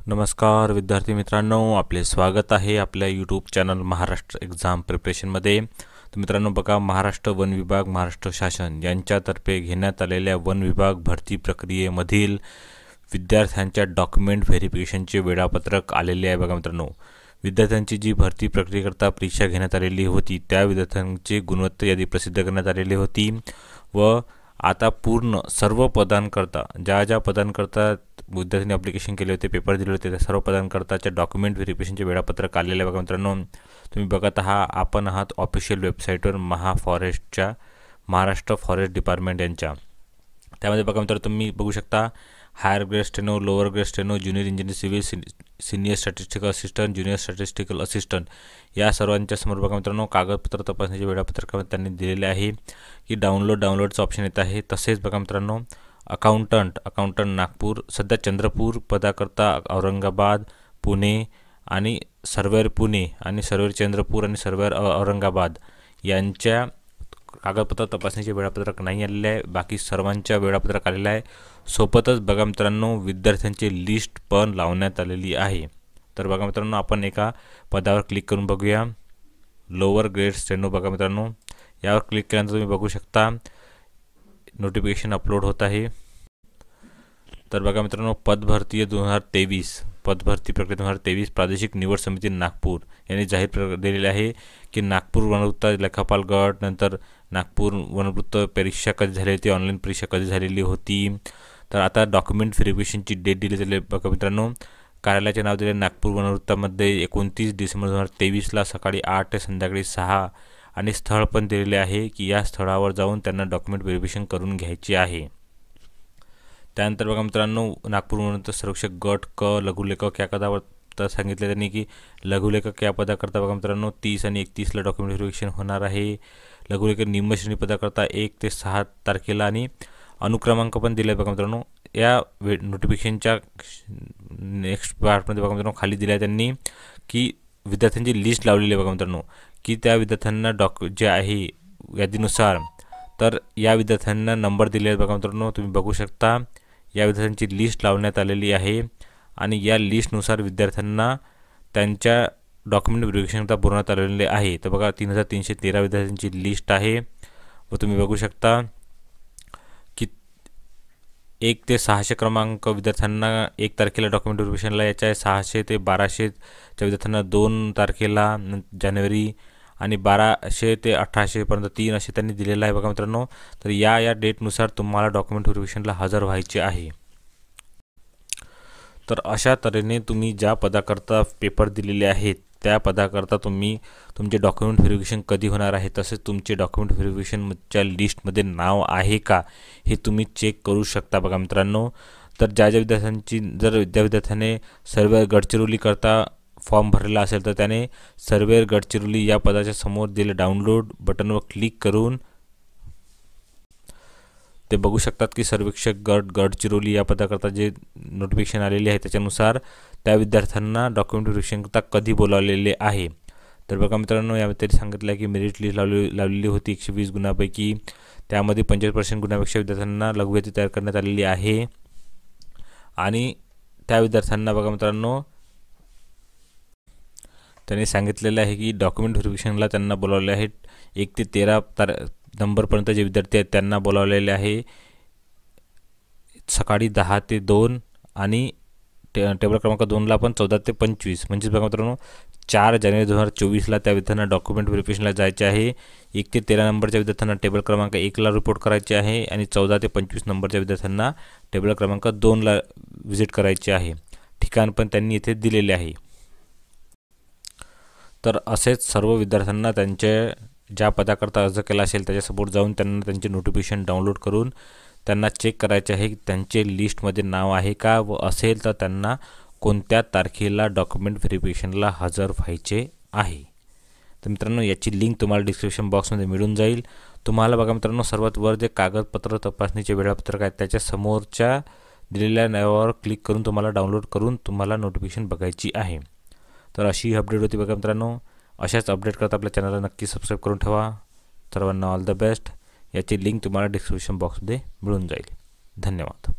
नमस्कार विद्यार्थी मित्रांनो, आपले स्वागत आहे आपल्या यूट्यूब चॅनल महाराष्ट्र एक्झाम प्रिपरेशनमध्ये। तर मित्रांनो बघा, महाराष्ट्र वन विभाग महाराष्ट्र शासन यांच्यातर्फे घेण्यात आलेल्या वन विभाग भरती प्रक्रियेमधील विद्यार्थ्यांच्या डॉक्युमेंट व्हेरिफिकेशनचे वेळापत्रक आलेले आहे। बघा मित्रांनो, विद्यार्थ्यांची जी भरती प्रक्रियेकरता परीक्षा घेण्यात आलेली होती त्या विद्यार्थ्यांची गुणवत्ता यादी प्रसिद्ध करण्यात आलेली होती व आता पूर्ण सर्व पदांकरता ज्या पदांकरता विद्यार्थ्यांनी ॲप्लिकेशन केले होते, पेपर दिले होते, त्या सर्व पदांकरताच्या डॉक्युमेंट व्हेरिफिकेशनचे वेळापत्रक आलेले आहे। बघा मित्रांनो, तुम्ही बघत आपण आहात ऑफिशियल वेबसाईटवर महाफॉरेस्टच्या, महाराष्ट्र फॉरेस्ट डिपार्टमेंट यांच्या। त्यामध्ये बघा मित्रांनो, तुम्ही बघू शकता higher grade steno, lower grade steno, junior engineer civil, senior statistical assistant, junior statistical assistant या सर्वांच्या समोर बघा मित्रांनो कागदपत्र तपासणीचे वेळापत्रकामध्ये त्यांनी दिलेले आहे की डाउनलोडचं ऑप्शन येत आहे। तसेच बघा मित्रांनो, अकाउंटंट नागपूर, सध्या चंद्रपूर पदाकरता औरंगाबाद, पुणे आणि सर्वेअर पुणे आणि सर्वेअर चंद्रपूर आणि सर्वेअर औरंगाबाद यांच्या कागदपत्र तपासणीचे वेळापत्रक नाही आलेले आहे, बाकी सर्वांच्या वेळापत्रक आलेलं आहे। सोबतच बघा मित्रांनो, विद्यार्थ्यांची लिस्ट पण लावण्यात आलेली आहे। तर बघा मित्रांनो, आपण एका पदावर क्लिक करून बघूया, लोअर ग्रेड स्टेनो। बघा मित्रांनो, यावर क्लिक केल्यानंतर तुम्ही बघू शकता नोटिफिकेशन अपलोड होत आहे। तर बघा मित्रांनो, पदभरती 2023 पदभरती प्रक्रिया 2023 प्रादेशिक निवड समिती नागपूर यांनी जाहीर दिलेले आहे की नागपूर वनवृत्त लेखापाल गट, नंतर नागपूर वनवृत्त परीक्षा कधी झाली होती, ऑनलाईन परीक्षा कधी झालेली होती। तर आता डॉक्युमेंट व्हेरिफिकेशनची डेट दिली झाली। बघा मित्रांनो, कार्यालयाचे नाव दिले नागपूर वनवृत्तामध्ये 29 डिसेंबर 2023ला सकाळी 8 ते संध्याकाळी 6 आणि स्थळ पण दिलेले आहे की या स्थळावर जाऊन त्यांना डॉक्युमेंट व्हेरिफिकेशन करून घ्यायचे आहे। त्यानंतर बघा मित्रांनो, नागपूर वनवृत्त संरक्षक गट क लघुलेखक या पदावर सांगितले त्यांनी की लघुलेखक या पदाकरता बघा मित्रांनो 30 आणि 31ला डॉक्युमेंट व्हेरिफिकेशन होणार आहे। लघुलेखक निम्न श्रेणी पदाकरता 1 ते 6 तारखेला आणि अनुक्रमांक पण दिले। बघा मित्रांनो, या नोटिफिकेशनच्या नेक्स्ट पार्टमध्ये बघा मित्रांनो खाली दिला त्यांनी की विद्यार्थ्यांची लिस्ट लावलेली आहे। बघा मित्रांनो, की त्या विद्यार्थ्यांना जे आहे यादीनुसार, तर या विद्यार्थ्यांना नंबर दिले आहेत। बघा मित्रांनो, तुम्ही बघू शकता या विद्यार्थ्यांची लिस्ट लावण्यात आलेली आहे आणि या लिस्टनुसार विद्यार्थ्यांना त्यांच्या डॉक्युमेंट व्हेरिफिकेशन पूर्ण आलेले आहे। तर बघा 3313 विद्यार्थ्यांची लिस्ट आहे व तुम्ही बघू शकता की 1 ते 600 क्रमांक विद्यार्थ्यांना 1 तारखेला डॉक्युमेंट व्हेरिफिकेशनला यायचं आहे। 600 ते 1200च्या विद्यार्थ्यांना 2 तारखेला जानेवारी आणि 1200 ते 1800 पर्यंत 3 असे त्यांनी दिलेलं आहे। बघा मित्रांनो, तर या डेटनुसार तुम्हाला डॉक्युमेंट व्हेरिफिकेशनला हजर व्हायचे आहे। तर अशा तऱ्हेने तुम्ही ज्या पदाकरता पेपर दिलेले आहेत त्या पदाकरता तुम्ही तुमचे डॉक्युमेंट व्हेरिफिकेशन कधी होणार आहे, तसेच तुमचे डॉक्युमेंट व्हेरिफिकेशनच्या लिस्टमध्ये नाव आहे का हे तुम्ही चेक करू शकता। बघा मित्रांनो, तर ज्या विद्यार्थ्यांची जर विद्यार्थ्याने सर्वेअर गडचिरोली करता फॉर्म भरलेला असेल तर त्याने सर्वेअर गडचिरोली या पदाच्या समोर दिले डाउनलोड बटनवर क्लिक करून ते बघू शकतात की सर्वेक्षक गडचिरोली या पदाकरता जे नोटिफिकेशन आलेले आहे त्याच्यानुसार त्या विद्यार्थ्यांना डॉक्युमेंट व्हेरिफिकेशनकरता कधी बोलावलेले आहे। तर बघा मित्रांनो, यामध्ये सांगितलं आहे की मेरिट लिस्ट लावलेली होती 120 गुणांपैकी, त्यामध्ये 45% गुणांपेक्षा विद्यार्थ्यांना लघुयादी तयार करण्यात आलेली आहे आणि त्या विद्यार्थ्यांना बघा मित्रांनो त्यांनी सांगितलेलं आहे की डॉक्युमेंट व्हेरिफिकेशनला त्यांना बोलावले आहे 1 ते 13 नंबरपर्यंत जे विद्यार्थी आहेत त्यांना बोलावलेले आहे सकाळी 10 ते 2 आणि टेबल क्रमांक 2ला पण 14 ते 25 म्हणजे बघा मित्रांनो 4 जानेवारी 2024ला त्या विद्यार्थ्यांना डॉक्युमेंट व्हेरिफिकेशनला जायचे आहे। 1 ते 13 नंबरच्या विद्यार्थ्यांना टेबल क्रमांक 1ला रिपोर्ट करायचे आहे आणि 14 ते 25 नंबरच्या विद्यार्थ्यांना टेबल क्रमांक 2ला व्हिजिट करायचे आहे। ठिकाण पण त्यांनी इथे दिलेले आहे। तर असेच सर्व विद्यार्थ्यांना त्यांच्या ज्या पदाकरता अर्ज केला असेल त्याच्यासमोर जाऊन त्यांना त्यांचे नोटिफिकेशन डाउनलोड करून त्यांना चेक करायचे आहे की त्यांचे लिस्टमध्ये नाव आहे का व असेल तर त्यांना कोणत्या तारखेला डॉक्युमेंट व्हेरिफिकेशनला हजर व्हायचे आहे। तर मित्रांनो, याची लिंक तुम्हाला डिस्क्रिप्शन बॉक्समध्ये मिळून जाईल। तुम्हाला बघा मित्रांनो, सर्वात वर जे कागदपत्र तपासणीचे वेळापत्रक आहेत त्याच्या समोरच्या दिलेल्या नावावर क्लिक करून तुम्हाला डाउनलोड करून तुम्हाला नोटिफिकेशन बघायची आहे। तर अशी अपडेट होती बघा मित्रांनो। अशाच अपडेट करता आपल्या चॅनलला नक्की सबस्क्राईब करून ठेवा। सर्वांना ऑल द बेस्ट। याची लिंक तुम्हाला डिस्क्रिप्शन बॉक्समध्ये मिळून जाईल। धन्यवाद।